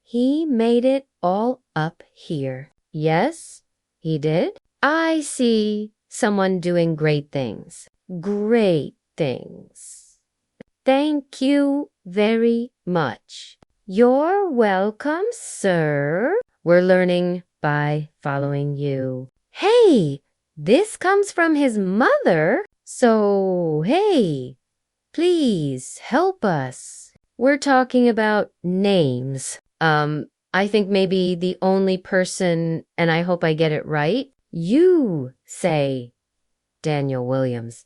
He made it all up here. Yes, he did. I see someone doing great things. Great things. Thank you very much. You're welcome, sir. We're learning by following you. Hey, this comes from his mother. So, hey, please help us. We're talking about names. I think maybe the only person, and I hope I get it right, you say Daniel Williams.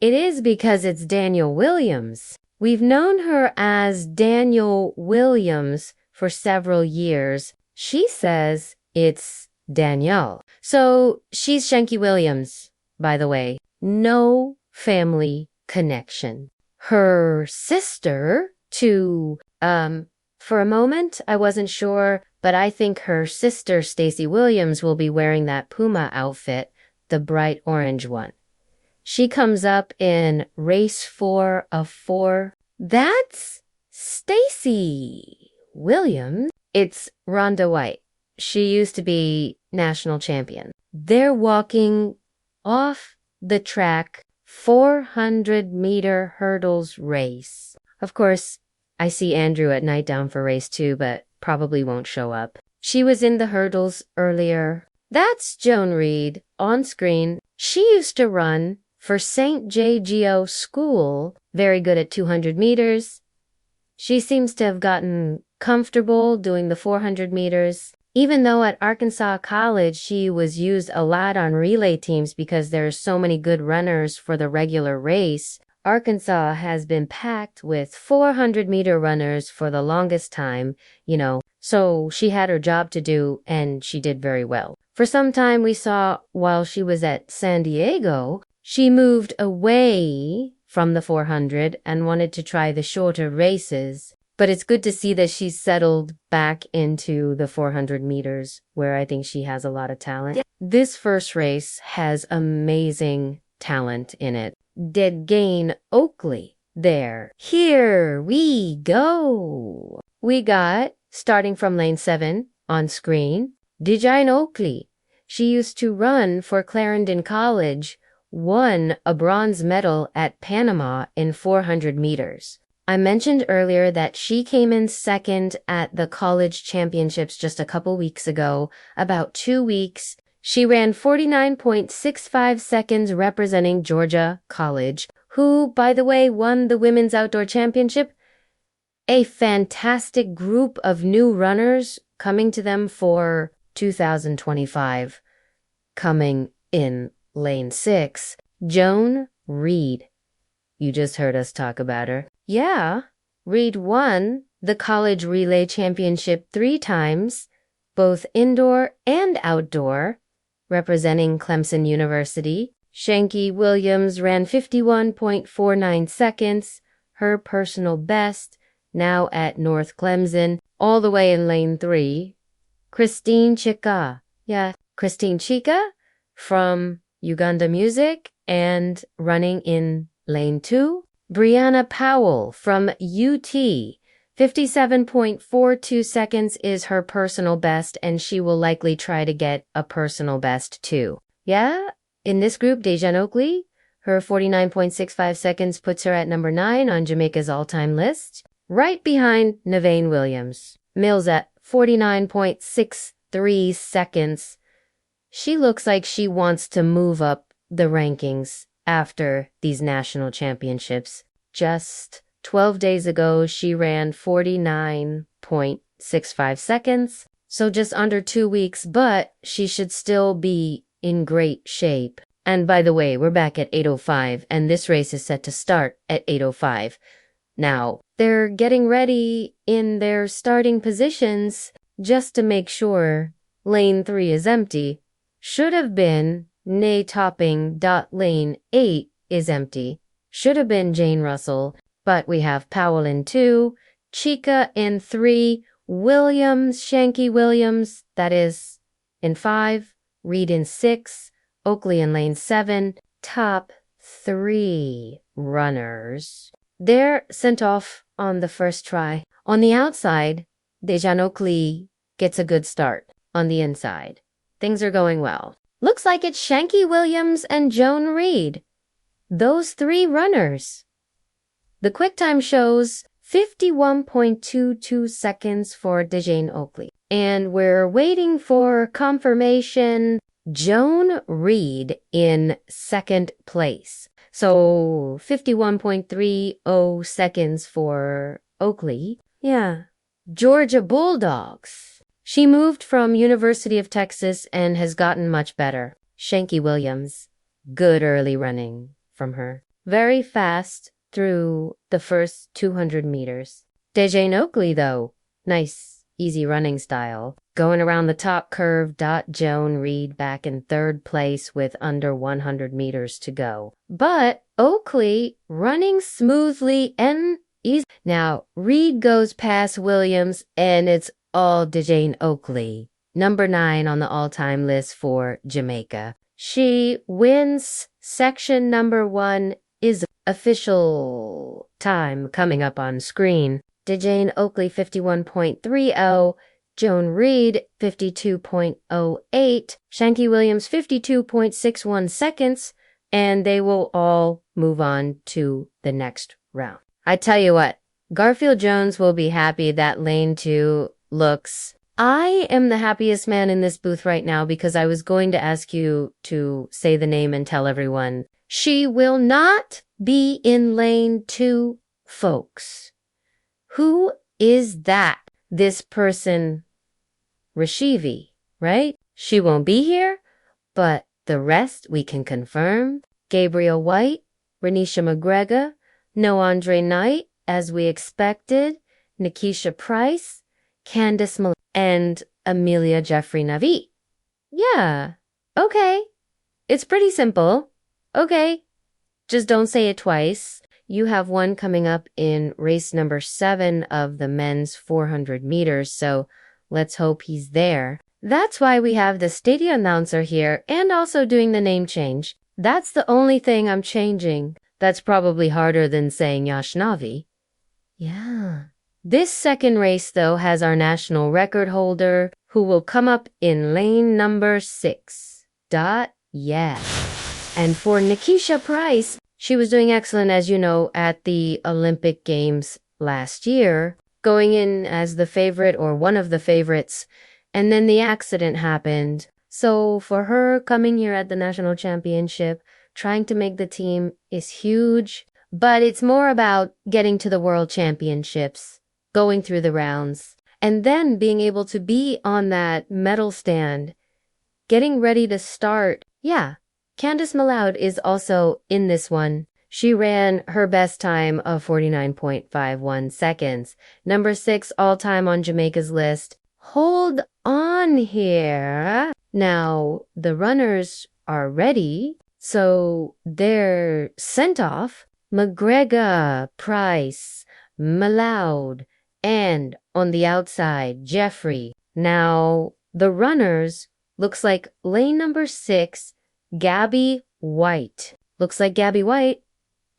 It is because it's Daniel Williams. We've known her as Daniel Williams for several years. She says it's Danielle. So she's Shanky Williams, by the way. No family connection. Her sister to, for a moment, I wasn't sure, but I think her sister, Stacy Williams, will be wearing that Puma outfit, the bright orange one. She comes up in race 4 of 4. That's Stacy Williams. It's Rhonda White. She used to be national champion. They're walking off the track 400-meter hurdles race. Of course, I see Andrew at night down for race 2, but probably won't show up. She was in the hurdles earlier. That's Joan Reed on screen. She used to run for St. J. Geo School, very good at 200 meters. She seems to have gotten comfortable doing the 400 meters. Even though at Arkansas College, she was used a lot on relay teams because there are so many good runners for the regular race, Arkansas has been packed with 400-meter runners for the longest time, so she had her job to do and she did very well. For some time we saw while she was at San Diego, she moved away from the 400 and wanted to try the shorter races. But it's good to see that she's settled back into the 400 meters, where I think she has a lot of talent. Yeah. This first race has amazing talent in it. Dead Gain Oakley there. Here we go. We got, starting from lane 7 on screen, Dejane Oakley. She used to run for Clarendon College, won a bronze medal at Panama in 400 meters. I mentioned earlier that she came in second at the college championships just a couple weeks ago. About 2 weeks, she ran 49.65 seconds representing Georgia College, who, by the way, won the women's outdoor championship. A fantastic group of new runners coming to them for 2025. Coming in lane 6, Joan Reed. You just heard us talk about her. Yeah, Reed won the college relay championship 3 times, both indoor and outdoor, representing Clemson University. Shanky Williams ran 51.49 seconds, her personal best, now at North Clemson, all the way in lane 3. Christine Chika. Yeah, Christine Chika from Uganda Music and running in lane 2. Brianna Powell from UT. 57.42 seconds is her personal best, and she will likely try to get a personal best too. Yeah, in this group, Dejane Oakley, her 49.65 seconds puts her at number 9 on Jamaica's all-time list, right behind Nevane Williams. Mills at 49.63 seconds. She looks like she wants to move up the rankings after these national championships. Just 12 days ago, she ran 49.65 seconds, so just under 2 weeks, but she should still be in great shape. And by the way, we're back at 8:05, and this race is set to start at 8:05. Now, they're getting ready in their starting positions just to make sure lane 3 is empty. Should have been Nay Topping. Lane 8 is empty. Should have been Jane Russell, but we have Powell in 2, Chika in 3, Williams, Shanky Williams, that is, in 5, Reed in 6, Oakley in lane 7, top 3 runners. They're sent off on the first try. On the outside, Dejan Oakley gets a good start on the inside. Things are going well. Looks like it's Shanky Williams and Joan Reed. Those three runners. The quick time shows 51.22 seconds for Dejan Oakley. And we're waiting for confirmation. Joan Reed in second place. So 51.30 seconds for Oakley. Yeah. Georgia Bulldogs. She moved from University of Texas and has gotten much better. Shanky Williams. Good early running from her. Very fast through the first 200 meters. Dejan Oakley, though. Nice, easy running style. Going around the top curve. Joan Reed back in third place with under 100 meters to go. But Oakley running smoothly and easy. Now, Reed goes past Williams and it's all Dejan Oakley. Number 9 on the all-time list for Jamaica. She wins section number 1 is official time coming up on screen. Dejan Oakley 51.30, Joan Reed 52.08, Shanky Williams 52.61 seconds, and they will all move on to the next round. I tell you what, Garfield Jones will be happy that lane 2 looks. I am the happiest man in this booth right now because I was going to ask you to say the name and tell everyone. She will not be in lane 2, folks. Who is that? This person, Rashivi, right? She won't be here, but the rest we can confirm. Gabriel White, Renisha McGregor, no Andre Knight, as we expected, Nikisha Pryce, Candice Malone, and Amelia Jeffrey Navi. Yeah, okay. It's pretty simple. Okay, just don't say it twice. You have one coming up in race number 7 of the men's 400 meters, so let's hope he's there. That's why we have the stadium announcer here and also doing the name change. That's the only thing I'm changing. That's probably harder than saying Yashnavi. Yeah. This second race, though, has our national record holder who will come up in lane number 6. Yeah. And for Nikisha Pryce, she was doing excellent, as you know, at the Olympic Games last year, going in as the favorite or one of the favorites, and then the accident happened. So for her coming here at the national championship, trying to make the team is huge, but it's more about getting to the world championships, going through the rounds, and then being able to be on that medal stand, getting ready to start. Yeah. Candice Malone is also in this one. She ran her best time of 49.51 seconds. Number 6 all-time on Jamaica's list. Hold on here. Now, the runners are ready, so they're sent off. McGregor, Pryce, Malone, and on the outside, Jeffrey. Now, the runners looks like lane number 6, Gabby White. Looks like Gabby White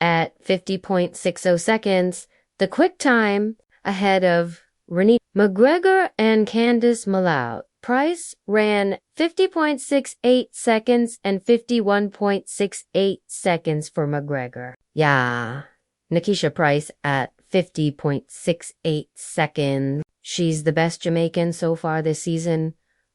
at 50.60 seconds. The quick time ahead of Renee McGregor and Candice Malone. Pryce ran 50.68 seconds and 51.68 seconds for McGregor. Yeah. Nikisha Pryce at 50.68 seconds. She's the best Jamaican so far this season,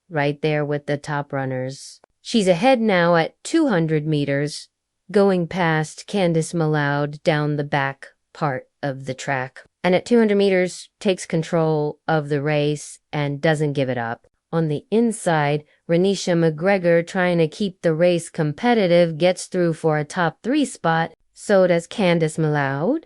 right there with the top runners. She's ahead now at 200 meters, going past Candice Malone down the back part of the track. And at 200 meters, takes control of the race and doesn't give it up. On the inside, Renisha McGregor, trying to keep the race competitive, gets through for a top 3 spot. So does Candice Malone.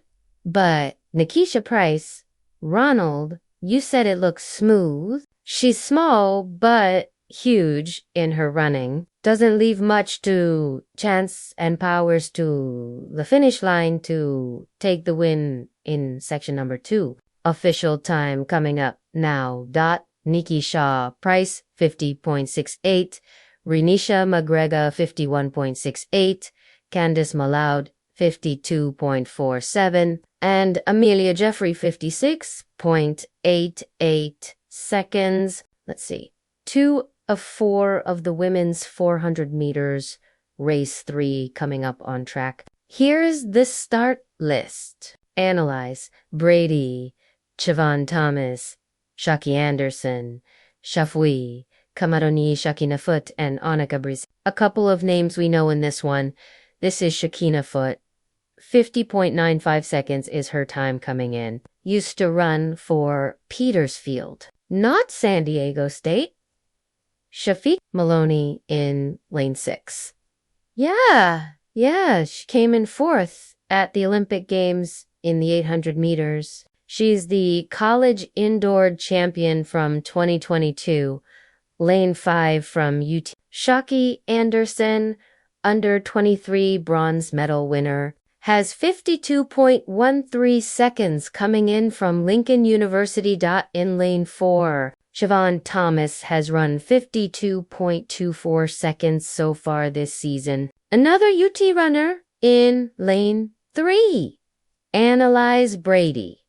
But Nikisha Pryce, Ronald, you said it looks smooth. She's small, but huge in her running. Doesn't leave much to chance and powers to the finish line to take the win in section number 2. Official time coming up now. Nikisha Pryce 50.68, Renisha McGregor 51.68, Candice Malone 52.47, and Amelia Jeffrey 56 54.88 seconds. Let's see. 2 of 4 of the women's 400 meters, race 3 coming up on track. Here's the start list. Analyze: Brady, Siobhan Thomas, Shaki Anderson, Shafui, Kamaroni Shakina Foot, and Annika Bris. A couple of names we know in this one. This is Shakina Foot. 50.95 seconds is her time coming in. Used to run for Petersfield, not San Diego State. Shafiq Maloney in lane 6. Yeah, she came in 4th at the Olympic Games in the 800 meters. She's the college indoor champion from 2022, lane 5 from UT. Shaki Anderson, under 23 bronze medal winner, has 52.13 seconds coming in from Lincoln University. In lane 4. Siobhan Thomas has run 52.24 seconds so far this season. Another UT runner in lane 3. Analyze Brady.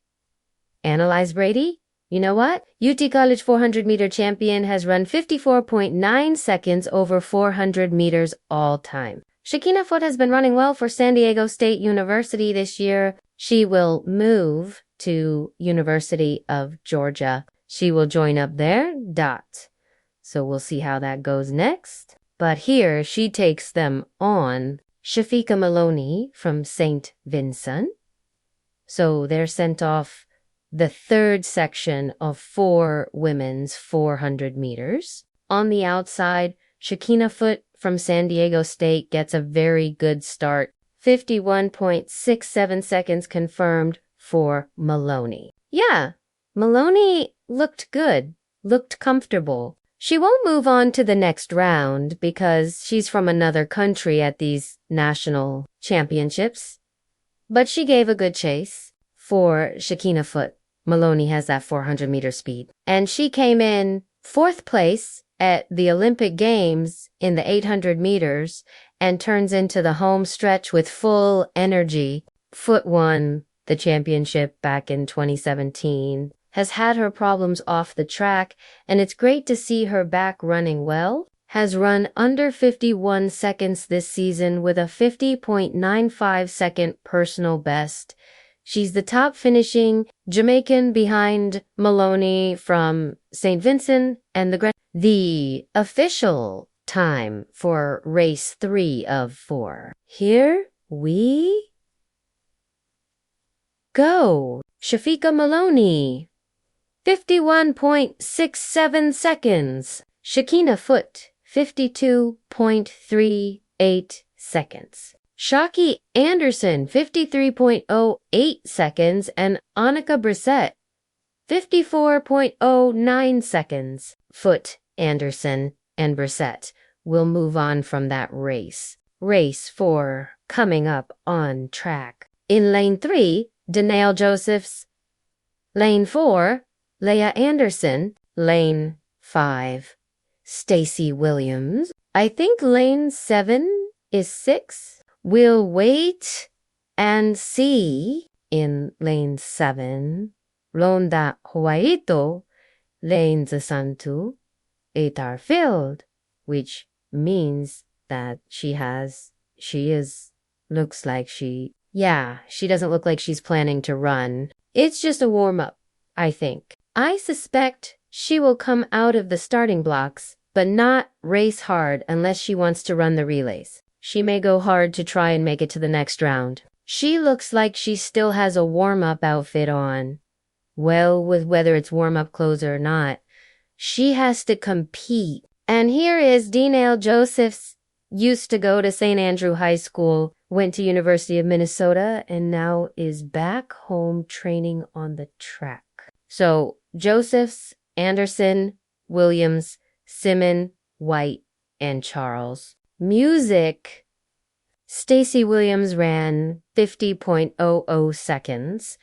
Analyze Brady? You know what? UT College 400 meter champion has run 54.9 seconds over 400 meters all time. Shakina Foot has been running well for San Diego State University this year. She will move to University of Georgia. She will join up there. So we'll see how that goes next. But here she takes them on. Shafika Maloney from St. Vincent. So they're sent off the 3rd section of 4 women's 400 meters. On the outside, Shakina Foot from San Diego State gets a very good start. 51.67 seconds confirmed for Maloney. Yeah, Maloney looked good, looked comfortable. She won't move on to the next round because she's from another country at these national championships. But she gave a good chase for Shakina Foot. Maloney has that 400 meter speed. And she came in 4th place at the Olympic Games in the 800 meters and turns into the home stretch with full energy. Foot won the championship back in 2017, has had her problems off the track, and it's great to see her back running well. Has run under 51 seconds this season with a 50.95 second personal best. She's the top finishing Jamaican behind Maloney from St. Vincent and the official time for race 3 of 4. Here we go. Shafika Maloney, 51.67 seconds. Shakina Foot, 52.38 seconds. Shaki Anderson, 53.08 seconds, and Annika Brissett, 54.09 seconds. Foot, Anderson, and Brissett will move on from that race. Race 4 coming up on track. In lane 3, Danae Josephs. Lane 4, Leah Anderson. Lane 5, Stacy Williams. I think lane 7 is 6. We'll wait and see. In lane 7, Londa Huaito, lane Santu, Field, which means that she doesn't look like she's planning to run. It's just a warm-up, I think. I suspect she will come out of the starting blocks, but not race hard unless she wants to run the relays. She may go hard to try and make it to the next round. She looks like she still has a warm-up outfit on. Well, with whether it's warm-up clothes or not, she has to compete. And here is Danae Josephs. Used to go to St. Andrew High School, went to University of Minnesota, and now is back home training on the track. So, Josephs, Anderson, Williams, Simon, White, and Charles. Music. Stacy Williams ran 50.00 seconds.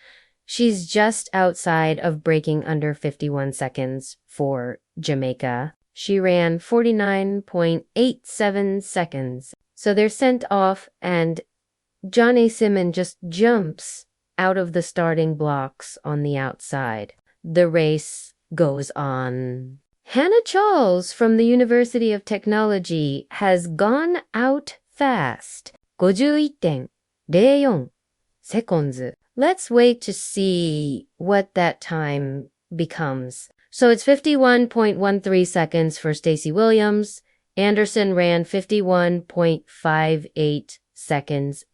She's just outside of breaking under 51 seconds for Jamaica. She ran 49.87 seconds. So they're sent off and Johnny Simon just jumps out of the starting blocks on the outside. The race goes on. Hannah Charles from the University of Technology has gone out fast. 51.04 seconds. Let's wait to see what that time becomes. So it's 51.13 seconds for Stacey Williams. Anderson ran 51.58 seconds.